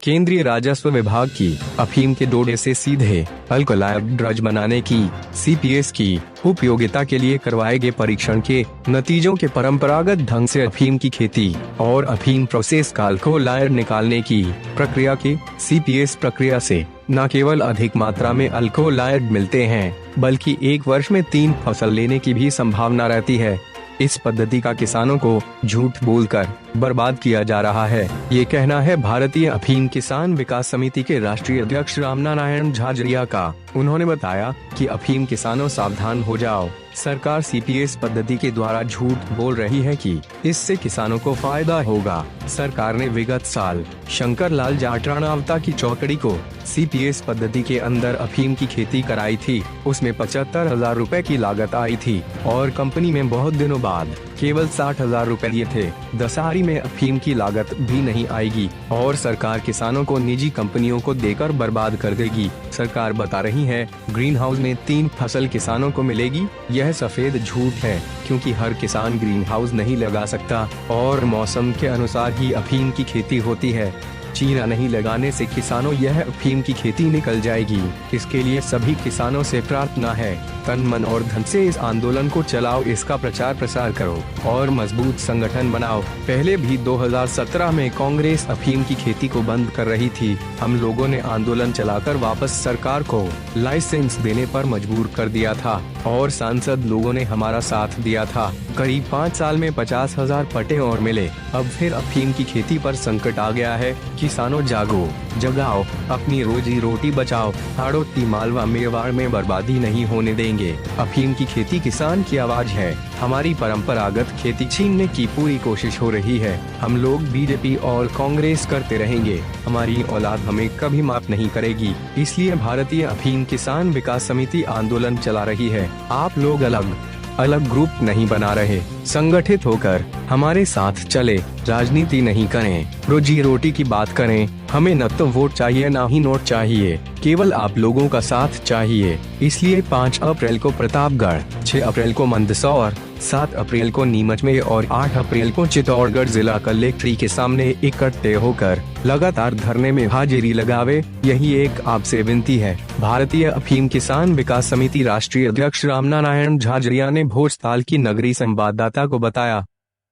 केंद्रीय राजस्व विभाग की अफीम के डोडे से सीधे अल्कोहल ड्रग्स बनाने की CPS की उपयोगिता के लिए करवाए गए परीक्षण के नतीजों के परंपरागत ढंग से अफीम की खेती और अफीम प्रोसेस का अल्कोहल निकालने की प्रक्रिया के CPS प्रक्रिया से न केवल अधिक मात्रा में अल्कोहल मिलते हैं, बल्कि एक वर्ष में 3 फसल लेने की भी संभावना रहती है। इस पद्धति का किसानों को झूठ बोलकर बर्बाद किया जा रहा है, ये कहना है भारतीय अफीम किसान विकास समिति के राष्ट्रीय अध्यक्ष रामनारायण झाझड़िया का। उन्होंने बताया कि अफीम किसानों सावधान हो जाओ, सरकार CPS पद्धति के द्वारा झूठ बोल रही है कि इससे किसानों को फायदा होगा। सरकार ने विगत साल शंकर लाल जाटराणावता की चौकड़ी को CPS पद्धति के अंदर अफीम की खेती कराई थी। उसमें 75,000 रुपए की लागत आई थी और कंपनी में बहुत दिनों बाद केवल 60,000 रुपए दिए थे। दशहरी में अफीम की लागत भी नहीं आएगी और सरकार किसानों को निजी कंपनियों को देकर बर्बाद कर देगी। सरकार बता रही है ग्रीन हाउस में 3 फसल किसानों को मिलेगी। यह सफेद झूठ है, क्योंकि हर किसान ग्रीन हाउस नहीं लगा सकता और मौसम के अनुसार ही अफीम की खेती होती है। चीरा नहीं लगाने से किसानों यह अफीम की खेती निकल जाएगी। इसके लिए सभी किसानों से प्रार्थना है, तन मन और धन से इस आंदोलन को चलाओ, इसका प्रचार प्रसार करो और मजबूत संगठन बनाओ। पहले भी 2017 में कांग्रेस अफीम की खेती को बंद कर रही थी। हम लोगों ने आंदोलन चलाकर वापस सरकार को लाइसेंस देने पर मजबूर कर दिया था और सांसद लोगों ने हमारा साथ दिया था। करीब 5 साल में 50,000 पट्टे और मिले। अब फिर अफीम की खेती पर संकट आ गया है। किसानों जागो, जगाओ, अपनी रोजी रोटी बचाओ। हाड़ौती मालवा मेवाड़ में बर्बादी नहीं होने देंगे। अफीम की खेती किसान की आवाज है। हमारी परंपरागत खेती छीनने की पूरी कोशिश हो रही है। हम लोग BJP और कांग्रेस करते रहेंगे। हमारी औलाद हमें कभी माफ नहीं करेगी। इसलिए भारतीय अफीम किसान विकास समिति आंदोलन चला रही है। आप लोग अलग अलग ग्रुप नहीं बना रहे, संगठित होकर हमारे साथ चले। राजनीति नहीं करें, रोजी रोटी की बात करें। हमें न तो वोट चाहिए न ही नोट चाहिए, केवल आप लोगों का साथ चाहिए। इसलिए 5 अप्रैल को प्रतापगढ़, 6 अप्रैल को मंदसौर, 7 अप्रैल को नीमच में और 8 अप्रैल को चित्तौड़गढ़ जिला कलेक्ट्री के सामने इकट्ठे होकर लगातार धरने में हाजिरी लगावे, यही एक आपसे विनती है। भारतीय अफीम किसान विकास समिति राष्ट्रीय अध्यक्ष रामनारायण झाझड़िया ने भोजताल की नगरी संवाददाता को बताया।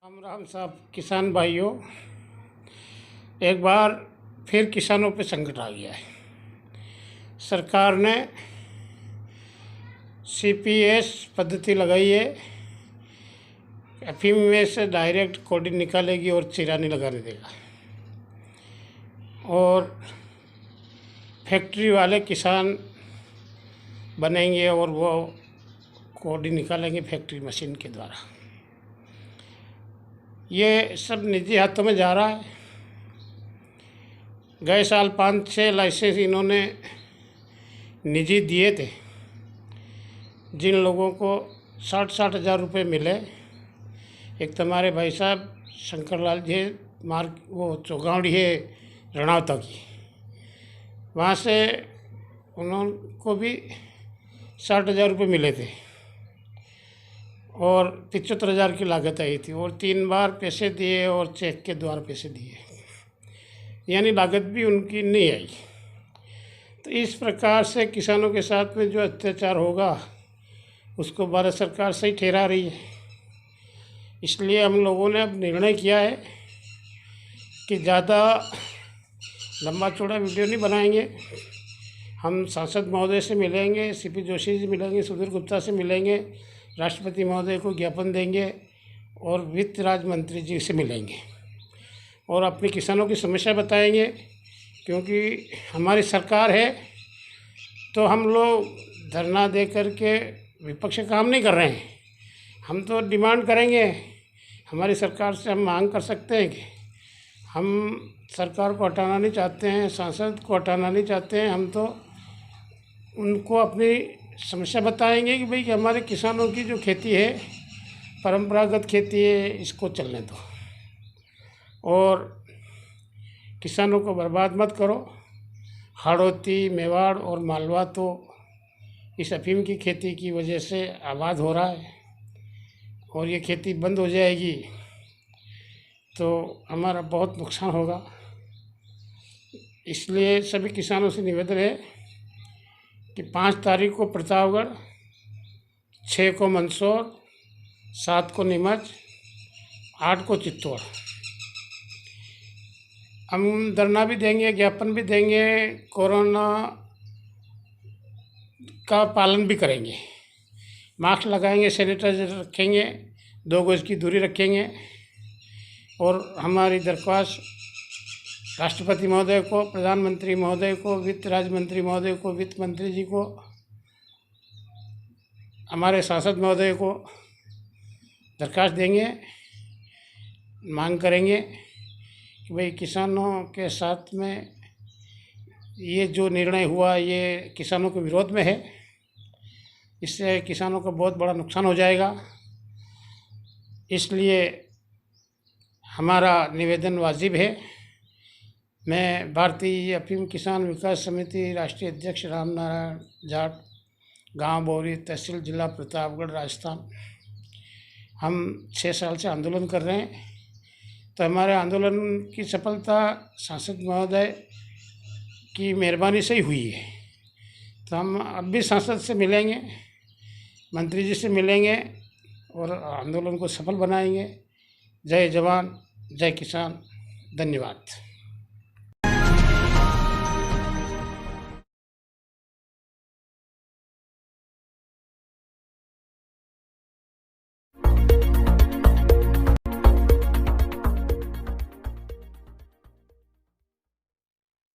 राम साहब, किसान भाइयों, एक बार फिर किसानों पे संकट आ गया है। सरकार ने CPS पद्धति लगाई है। अफीम में से डायरेक्ट कोडिंग निकालेगी और चीरा नहीं लगाने देगा। और फैक्ट्री वाले किसान बनेंगे और वो कोडिंग निकालेंगे फैक्ट्री मशीन के द्वारा। ये सब निजी हाथों में जा रहा है। गए साल 5-6 लाइसेंस इन्होंने निजी दिए थे। जिन लोगों को 60-60 हज़ार रुपये मिले, एक तो हमारे भाई साहब शंकर लाल जी वो चौगावड़ी है रणावता की, वहाँ से उनको भी 60,000 रुपये मिले थे और 75,000 की लागत आई थी और 3 बार पैसे दिए और चेक के द्वारा पैसे दिए, यानी लागत भी उनकी नहीं आई। तो इस प्रकार से किसानों के साथ में जो अत्याचार होगा उसको भारत सरकार सही ठहरा रही है। इसलिए हम लोगों ने अब निर्णय किया है कि ज़्यादा लंबा चौड़ा वीडियो नहीं बनाएंगे। हम सांसद महोदय से मिलेंगे, CP जोशी जी मिलेंगे, सुधीर गुप्ता से मिलेंगे, राष्ट्रपति महोदय को ज्ञापन देंगे और वित्त राज्य मंत्री जी से मिलेंगे और अपने किसानों की समस्या बताएंगे। क्योंकि हमारी सरकार है तो हम लोग धरना दे कर के विपक्ष का काम नहीं कर रहे हैं। हम तो डिमांड करेंगे, हमारी सरकार से हम मांग कर सकते हैं कि हम सरकार को हटाना नहीं चाहते हैं, सांसद को हटाना नहीं चाहते हैं। हम तो उनको अपनी समस्या बताएंगे कि भाई कि हमारे किसानों की जो खेती है, परंपरागत खेती है, इसको चलने दो और किसानों को बर्बाद मत करो। हाड़ौती, मेवाड़ और मालवा तो इस अफीम की खेती की वजह से आबाद हो रहा है और ये खेती बंद हो जाएगी तो हमारा बहुत नुकसान होगा। इसलिए सभी किसानों से निवेदन है कि 5 तारीख को प्रतापगढ़, 6 को मंदसौर, 7 को नीमच, 8 को चित्तौड़ हम धरना भी देंगे, ज्ञापन भी देंगे, कोरोना का पालन भी करेंगे, मास्क लगाएंगे, सैनिटाइजर रखेंगे, 2 गज की दूरी रखेंगे। और हमारी दरख्वास्त राष्ट्रपति महोदय को, प्रधानमंत्री महोदय को, वित्त राज्य मंत्री महोदय को, वित्त मंत्री जी को, हमारे सांसद महोदय को दरख्वास्त देंगे, मांग करेंगे कि भाई किसानों के साथ में ये जो निर्णय हुआ ये किसानों के विरोध में है, इससे किसानों को बहुत बड़ा नुकसान हो जाएगा। इसलिए हमारा निवेदन वाजिब है। मैं भारतीय अफीम किसान विकास समिति राष्ट्रीय अध्यक्ष रामनारायण जाट, गांव बोरी, तहसील जिला प्रतापगढ़, राजस्थान। हम 6 साल से आंदोलन कर रहे हैं, तो हमारे आंदोलन की सफलता सांसद महोदय की मेहरबानी से ही हुई है। तो हम अब भी सांसद से मिलेंगे, मंत्री जी से मिलेंगे और आंदोलन को सफल बनाएंगे। जय जवान, जय किसान, धन्यवाद।